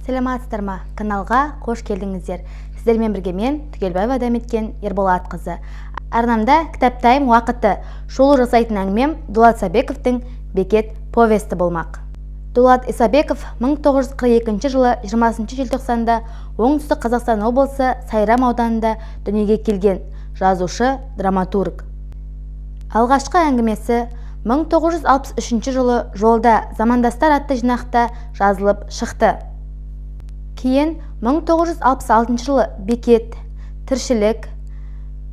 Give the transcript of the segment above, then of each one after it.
Саламатсыздар ма? Каналға қош келдіңіздер. Сіздермен бірге мен Түгелбаева Дәметкен Ерболат қызы. Арнамда кітаптайым уақыты шолу жасайтын әңгімем Дулат Исабековтың «Бекет» повесті болмақ. Дулат Исабеков 1942 жылы 20 желтоқсанда оңтүстік Қазақстан облысы Сайрам ауданында дүниеге келген жазушы, драматург. Алғашқы әңгімесі 1963 жылы жолда замандастар атты жинақта жазылып шықты. Кейін 1966 жылы Бекет, Тіршілік,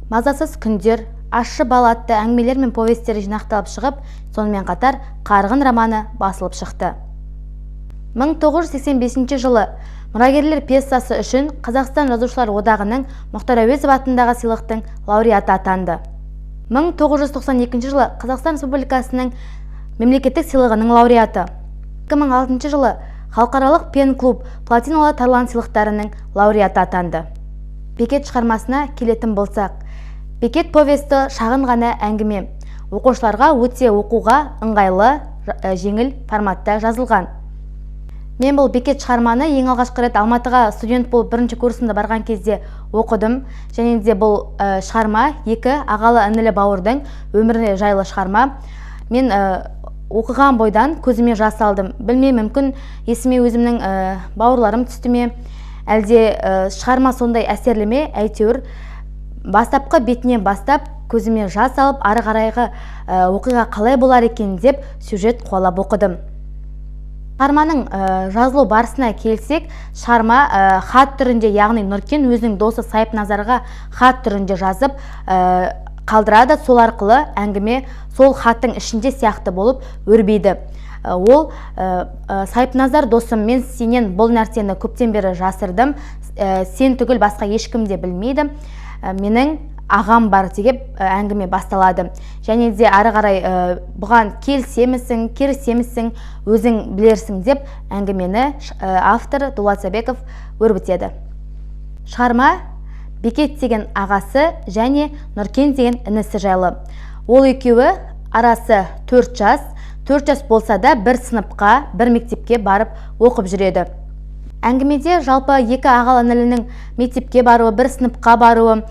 Мазасыз күндер, Ащы бал атты әңгімелер мен повестері жинақталып шығып, сонымен қатар Қарғын романы басылып шықты. 1985 жылы Мұрагерлер пьесасы үшін Қазақстан жазушылар одағының Мұхтар Әуезов атындағы сыйлықтың лауреаты атанды. 1992 жылы Қазақстан Республикасының мемлекеттік сыйлығының лауреаты. 2006 жылы Халықаралық пен-клуб платиналы тарлан сыйлықтарының лауреаты атанды. Бекет шығармасына келетін болсақ, Бекет повесті шағын ғана әңгіме, оқушыларға өте оқуға ыңғайлы, жеңіл форматта жазылған. Мен бұл Бекет шығарманы ең алғашқы рет Алматыға студент болып бірінші курсында барған кезде оқыдым, және де бұл шығарма екі ағалы інілі бауырдың өміріне жайлы шығарма. Мен оқыған бойдан көзіме жас алдым. Білмеймін, мүмкін есіме өзімнің бауырларым түсті ме, әлде шығарма сондай әсерлі ме, әйтеуір бастапқы бетінен бастап көзіме жас алып, ары қарайғы оқиға қалай болар екен деп сюжет қуалап оқыдым. Шығарманың жазылу барысына келсек, шығарма хат түрінде, яғни Нұркен өзінің досы Сайыпназарға хат түрінде жазып қалдырады. Сол арқылы әңгіме сол хаттың ішінде сияқты болып өрбейді. Ол Сайыпназар досым, мен сенен бұл нәрсені көптен бері жасырдым, сен түгіл басқа ешкім де білмейді, менің ағам бар деп әңгіме басталады. Және де ары қарай бұған келсемісің, керісемісің, өзің білерсің деп әңгімені автор Дулат Исабеков өрбітеді. Шығарма Бекет деген ағасы және Нұркен деген інісі жайлы. Ол екеуі арасы 4 жас болса да бір сыныпқа, бір мектепке барып оқып жүреді. Әңгімеде жалпы екі ағалы інілінің мектепке баруы, бір сыныпқа баруы,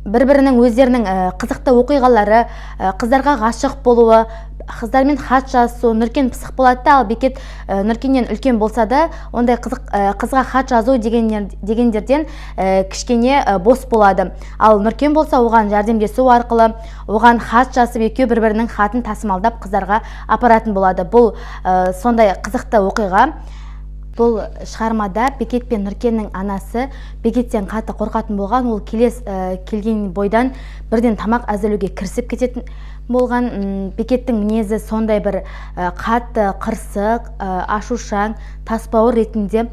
бір-бірінің өздерінің қызықты оқиғалары, қыздарға ғашық болуы, қыздармен хат жазысу. Нұркен пысық болады, ал Бекет Нұркеннен үлкен болса да, ондай қызға хат жазу дегендерден кішкене бос болады. Ал Нұркен болса, оған жәрдемдесу арқылы, оған хат жазып, екеуі бір-бірінің хатын тасымалдап қыздарға апаратын болады. Бұл сондай қызықты оқиға. Бұл шығармада Бекет пен Нұркеннің анасы Бекеттен қатты қорқатын болған. Ол келген бойдан бірден тамақ әзірлеуге кірісіп кететін болған. Бекеттің мінезі сондай бір қатты, қырсық, ашушаң, тасбауыр ретінде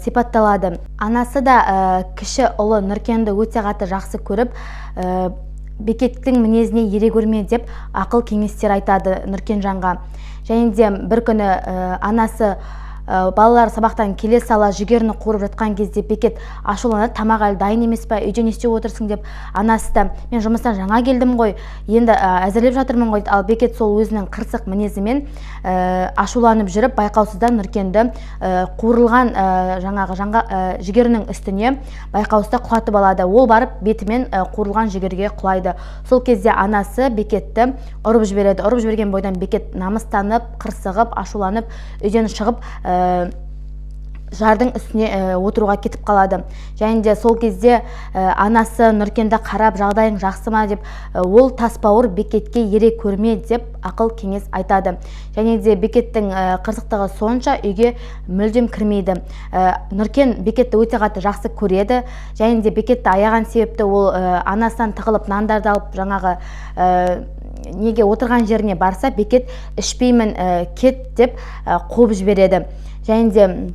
сипатталады. Анасы да кіші ұлы Нұркенді өте қатты жақсы көріп, Бекеттің мінезіне ере көрме деп ақыл кеңестер айтады Нұркенжанға. Және де бір күні анасы балалар сабақтан келе сала жүгеріні қуырып жатқан кезде Бекет ашуланады, тамақ әлі дайын емес па, үйде не істеп отырсың деп. Анасы да, мен жұмыстан жаңа келдім ғой, енді әзірлеп жатырмын ғой. Ал Бекет сол өзінің қырсық мінезімен ашуланып жүріп, байқаусыздан Нұркенді қуырылған жүгерінің үстіне байқаусызда құлатып алады. Ол барып бетімен қуырылған жүгерге құлайды. Сол кезде анасы Бекетті ұрып жібереді. Ұрып жіберген бойдан Бекет намыстанып, қырсығып, ашуланып, үйден шығып жардың үстіне отыруға кетіп қалады. Және де сол кезде анасы Нұркенді қарап, жағдайың жақсы ма деп, ол тасбауыр Бекетке ере көрме деп ақыл кеңес айтады. Және де Бекеттің қырсықтығы сонша үйге мүлдем кірмейді. Нұркен Бекетті өте қатты жақсы көреді. және де Бекетті аяған себепті ол анасынан тығылып нандарды алып, жаңағы неге отырған жеріне барса, Бекет ішпеймін, кет деп қуып жібереді. Және де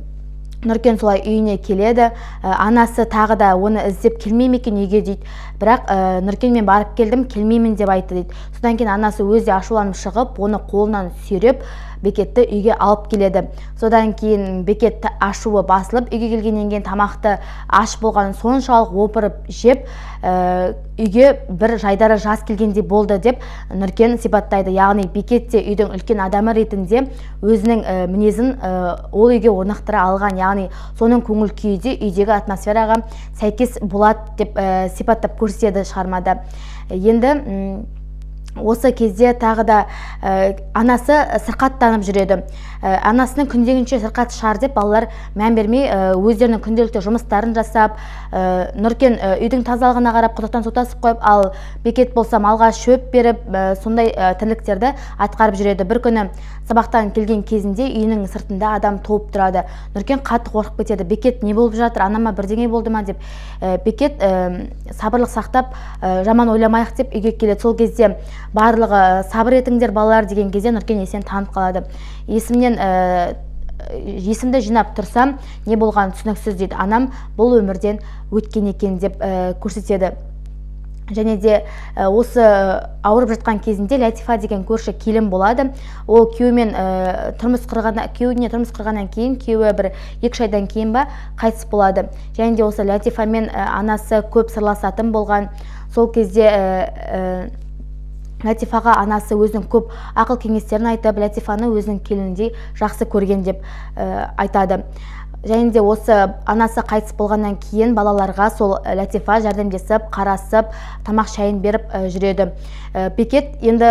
Нұркен солай үйіне келеді. Анасы тағы да оны іздеп келмей ме екен үйге дейді. Бірақ Нұркенмен барып келдім, келмеймін деп айтты дейді. Содан кейін анасы өзі ашуланып шығып, оны қолынан сүйреп Бекетті үйге алып келеді. Содан кейін Бекет ашуы басылып, үйге келгеннен кейін тамақты аш болған соншалық опырып жеп, үйге бір жайдары жас келгендей болды деп Нұркен сипаттайды. Яғни Бекет те үйдің үлкен адамы ретінде өзінің мінезін ол үйге орнықтыра алған, яғни соның көңіл күйі де үйдегі атмосфераға сәйкес болады деп сипаттап көрсетеді шығармада. Енді осы кезде тағы да анасы сырқаттанып жүреді. Анасының күндегінше сырқат шығар деп балалар мән бермей өздерінің күнделікті жұмыстарын жасап, Нұркен үйдің тазалығына қарап құдықтан су тасып қойып, ал Бекет болса малға шөп беріп, сондай тірліктерді атқарып жүреді. Бір күні сабақтан келген кезінде үйінің сыртында адам толып тұрады. Нұркен қатты қорқып кетеді. Бекет не болып жатыр, анама бірдеңе болды ма деп. Бекет сабырлық сақтап, жаман ойламайық деп үйге келеді. Сол кезде барлығы сабыр етіңдер балалар деген кезде Нұркен есен танып қалады. Есімді жинап тұрсам, не болған түсініксіз дейді. Анам бұл өмірден өткен екен деп көрсетеді. Және де осы ауырып жатқан кезінде Латифа деген көрші келін болады. Ол күйеуіне тұрмыс құрғаннан кейін, күйеуі бір 2 айдан кейін ба қайтыс болады. Және де осы Латифа мен анасы көп сырласатын болған. Сол кезде Латифаға анасы өзінің көп ақыл кеңестерін айтып, Латифаны өзінің келініндей жақсы көрген деп айтады. Және де осы анасы қайтыс болғаннан кейін балаларға сол Латифа жәрдемдесіп, қарасып, тамақ шайын беріп жүреді. Бекет енді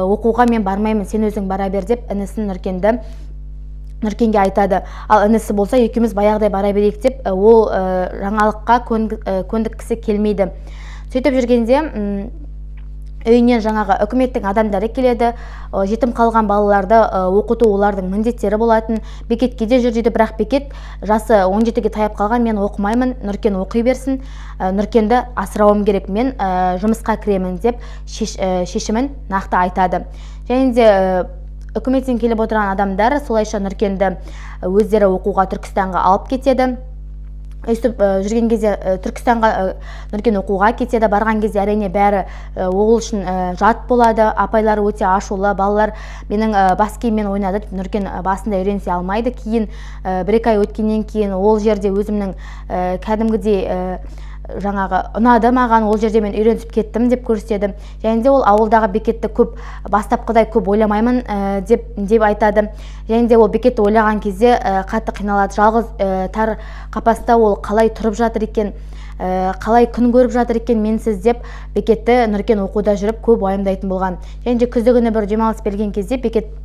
оқуға мен бармаймын, сен өзің бара бер деп інісін Нұркенге айтады. Ал інісі болса екеуміз баяғыдай бара берейік деп, ол жаңалыққа көндіккісі келмейді. Сөйтіп жүргенде үйінен жаңағы үкіметтің адамдары келеді. Жетім қалған балаларды оқыту олардың міндеттері болатын. Бекетке де жүр дейді, бірақ Бекет жасы 17-ге таяп қалған, мен оқымаймын, Нұркен оқи берсін, Нұркенді асырауым керек, мен жұмысқа кіремін деп шешімін нақты айтады. Және де үкіметтен келіп отырған адамдар солайша Нұркенді өздері оқуға Түркістанға алып кетеді. Өйстіп жүрген кезде Түркістанға Нұркен оқуға кетеді. Барған кезде әрине бәрі ол үшін жат болады. Апайлары өте ашулы, балалар менің бас киіммен ойнады деп Нұркен басында үйренісе алмайды. Кейін 1-2 ай өткеннен кейін ол жерде өзімнің кәдімгідей жаңағы ұнады маған, ол жерде мен үйренісіп кеттім деп көрсетеді. Және де ол ауылдағы Бекетті көп бастапқыдай көп ойламаймын деп айтады. Және де ол Бекетті ойлаған кезде қатты қиналады. Жалғыз тар қапаста ол қалай тұрып жатыр екен, қалай күн көріп жатыр екен менсіз деп Бекетті Нұркен оқуда жүріп көп уайымдайтын болған. және де күздігүні бір демалыс берген кезде Бекет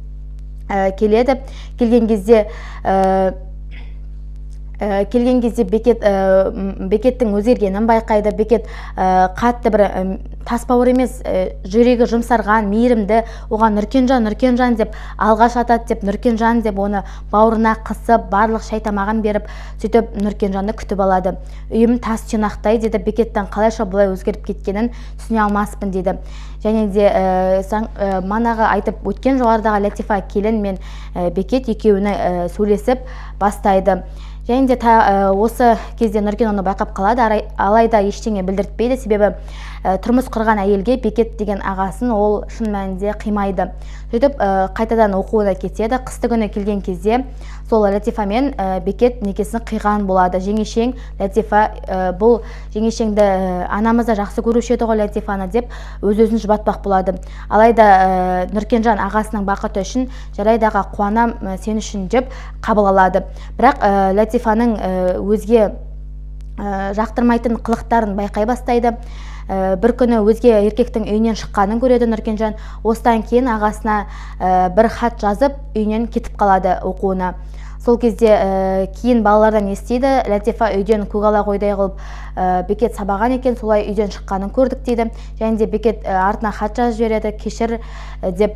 келеді. Келген кезде Бекеттің өзгергенін байқайды. Бекет қатты бір тасбауыр емес, жүрегі жұмсарған, мейірімді, оған Нұркенжан деп алғаш атады деп, Нұркенжан деп оны бауырына қысып, барлық шай тамағын беріп, сөйтіп Нұркенжанды күтіп алады. Үйім тас тұйнақтай дейді, Бекеттің қалайша бұлай өзгеріп кеткенін түсіне алмаспын дейді. Және де манағы айтып өткен жоғарыдағы Латифа келін мен Бекет екеуіне сөйлесіп бастайды. Және де осы кезде Нұркен оны байқап қалады, алайда ештеңе білдіртпейді, себебі тұрмыс құрған әйелге Бекет деген ағасын ол шын мәнінде қимайды. Сөйтіп қайтадан оқуына кетеді. Қыстыгүні келген кезде сол Латифа мен Бекет некесін қиған болады. Жеңешең Латифа, бұл жеңешеңді анамызда жақсы көруші еді ғой Латифаны деп өз-өзін жұбатпақ болады. Алайда Нұркенжан ағасының бақыты үшін жарайдағы қуанам сен үшін деп қабыл алады. Бірақ Латифаның өзге жақтырмайтын қылықтарын байқай бастайды. Бір күні өзге еркектің үйінен шыққанын көреді Нұркенжан. Осыдан кейін ағасына бір хат жазып үйінен кетіп қалады оқуына. Сол кезде кейін балалардан естиді, Латифа үйден көгала қойдай қылып Бекет сабаған екен, солай үйден шыққанын көрдік дейді. және де Бекет артына хат жазып жібереді, кешір деп,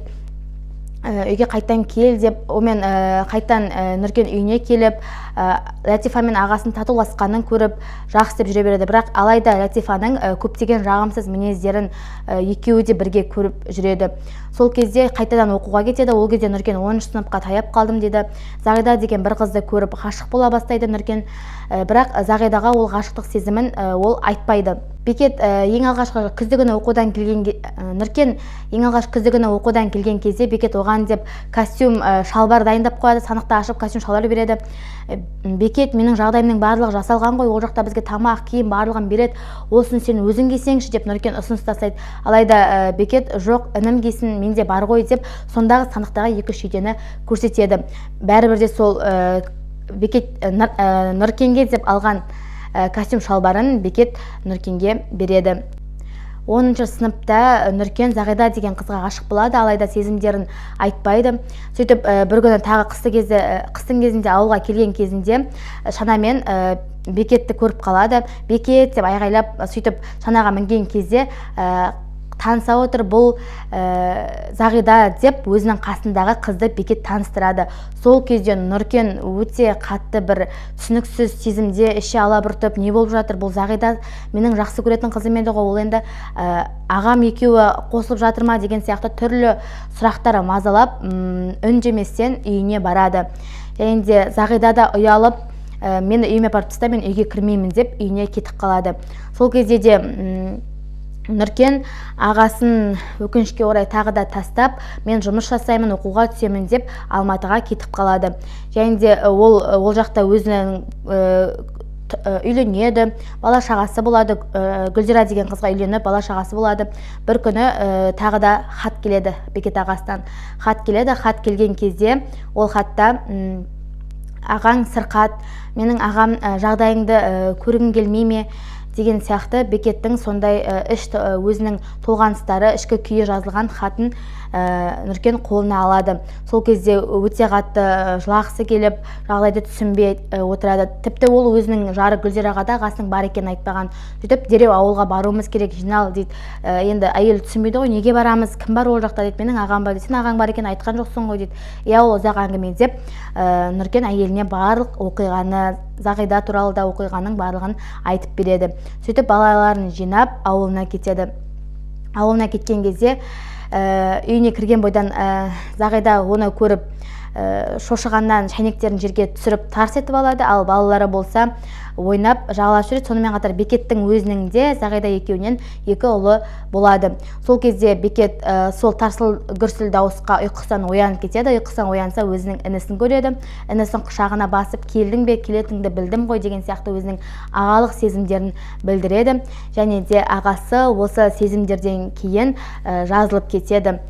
үйге қайттан кел деп, омен қайттан Нұркен үйіне келіп, Латифа мен ағасын татуласқанын көріп, жақсы деп жүре береді. Бірақ алайда Латифаның көптеген жағымсыз мінездерін екеуі де бірге көріп жүреді. Сол кезде қайтадан оқуға кетеді. Ол кезде Нұркен 10-шы сыныпқа таяп қалдым дейді. Зағида деген бір қызды көріп ғашық бола бастайды Нұркен. Бірақ Зағидаға ол ғашықтық сезімін ол айтпайды. Бекет ең алғашқы күздігіні оқудан келген Нұркен ең алғаш күздігіні оқудан келген кезде Бекет оған деп костюм шалбар дайындап қояды, санақты ашып костюм шалбар береді. Бекет менің жағдайымның барлығы жасалған ғой, ол жақта бізге тамақ, киім барлығын береді, осын сен өзің кисеңші деп Нұркен ұсыныс тастайды. Алайда Бекет жоқ, інім кисін, менде бар ғой деп сондағы санақтағы 2-3 шидені көрсетеді. Бәрібір де сол Бекет Нұркенге деп алған костюм шалбарын Бекет Нұркенге береді. 10-шы сыныпта Нұркен Зағида деген қызға ғашық болады, алайда сезімдерін айтпайды. Сөйтіп бір күні тағы қыстың кезінде ауылға келген кезінде шанамен Бекетті көріп қалады. Бекет деп айғайлап, сөйтіп шанаға мінген кезде таныса отыр, бұл Зағида деп өзінің қасындағы қызды Бекет таныстырады. Сол кезде Нұркен өте қатты бір түсініксіз сезімде іші алабұртып, не болып жатыр, бұл Зағида менің жақсы көретін қызым еді ғой, ол енді ағам екеуі қосылып жатыр ма деген сияқты түрлі сұрақтары мазалап, үндеместен үйіне барады. Және де Зағида да ұялып, мені үйіме апарып таста, мен үйге кірмеймін деп үйіне кетіп қалады. Сол кезде де Нұркен ағасын өкінішке орай тағы да тастап, мен жұмыс жасаймын, оқуға түсемін деп Алматыға кетіп қалады. Және де ол жақта өзінің үйленеді, бала шағасы болады, Гүлзира деген қызға үйленіп, бала шағасы болады. Бір күні тағы да хат келеді Бекет ағасынан. Хат келеді, хат келген кезде ол хатта ағаң сырқат, менің ағам жағдайыңды көргің келмей ме деген сияқты Бекеттің сондай өзінің толғаныстары, ішкі күйі жазылған хатын Нұркен қолына алады. Сол кезде өте қатты жылағысы келіп, жағдайды түсінбей отырады. Тіпті ол өзінің жары Гүлзираға да ағасының бар екенін айтпаған. Сөйтіп дереу ауылға баруымыз керек, жинал дейді. Енді әйел түсінбейді ғой, неге барамыз, кім бар ол жақта дейді. Менің ағам бар дейді. Сен ағаң бар екенін айтқан жоқсың ғой дейді. Иә, ол ұзақ әңгіме деп Нұркен әйеліне барлық оқиғаны, Зағида туралы да оқиғаның барлығын айтып береді. Сөйтіп балаларын жинап ауылына кетеді. Ауылына кеткен кезде үйіне кірген бойдан Зағида оны көріп шошығаннан шайнектерін жерге түсіріп тарс етіп алады, ал балалары болса ойнап жағалап жүреді. Сонымен қатар Бекеттің өзінің де Зағида екеуінен 2 ұлы болады. Сол кезде Бекет сол тарсыл гүрсіл дауысқа ұйқысынан оянып кетеді. Ұйқысынан оянса өзінің інісін көреді. Інісін құшағына басып, келдің бе, келетіңді білдім ғой деген сияқты өзінің ағалық сезімдерін білдіреді. Және де ағасы осы сезімдерден кейін жазылып кетеді.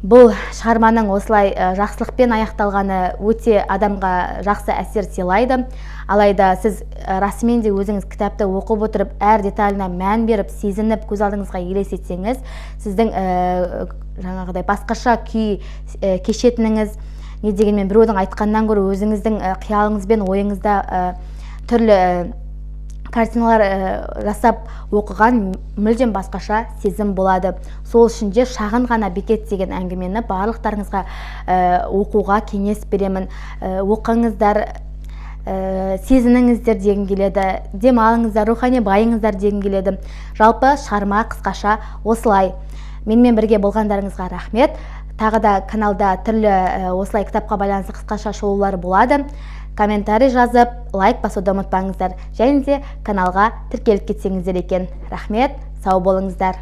Бұл шығарманың осылай жақсылықпен аяқталғаны өте адамға жақсы әсер сыйлайды. Алайда сіз расымен де өзіңіз кітапты оқып отырып, әр деталына мән беріп, сезініп, көз алдыңызға елестетсеңіз, сіздің жаңағыдай басқаша күй кешетініңіз, не дегенмен біреудің айтқаннан гөрі өзіңіздің қиялыңызбен ойыңызда түрлі картиналар жасап оқыған мүлдем басқаша сезім болады. Сол үшін де шағын ғана Бекет деген әңгімені барлықтарыңызға оқуға кеңес беремін. Оқыңыздар, сезініңіздер дегім келеді, демалыңыздар, рухани байыңыздар дегім келеді. Жалпы шығарма қысқаша осылай. Менімен бірге болғандарыңызға рахмет. Тағы да каналда түрлі осылай кітапқа байланысты қысқаша шолулар болады. Комментарий жазып, лайк басуды ұмытпаңыздар. Және де каналға тіркеліп кетсеңіздер екен. Рахмет, сау болыңыздар.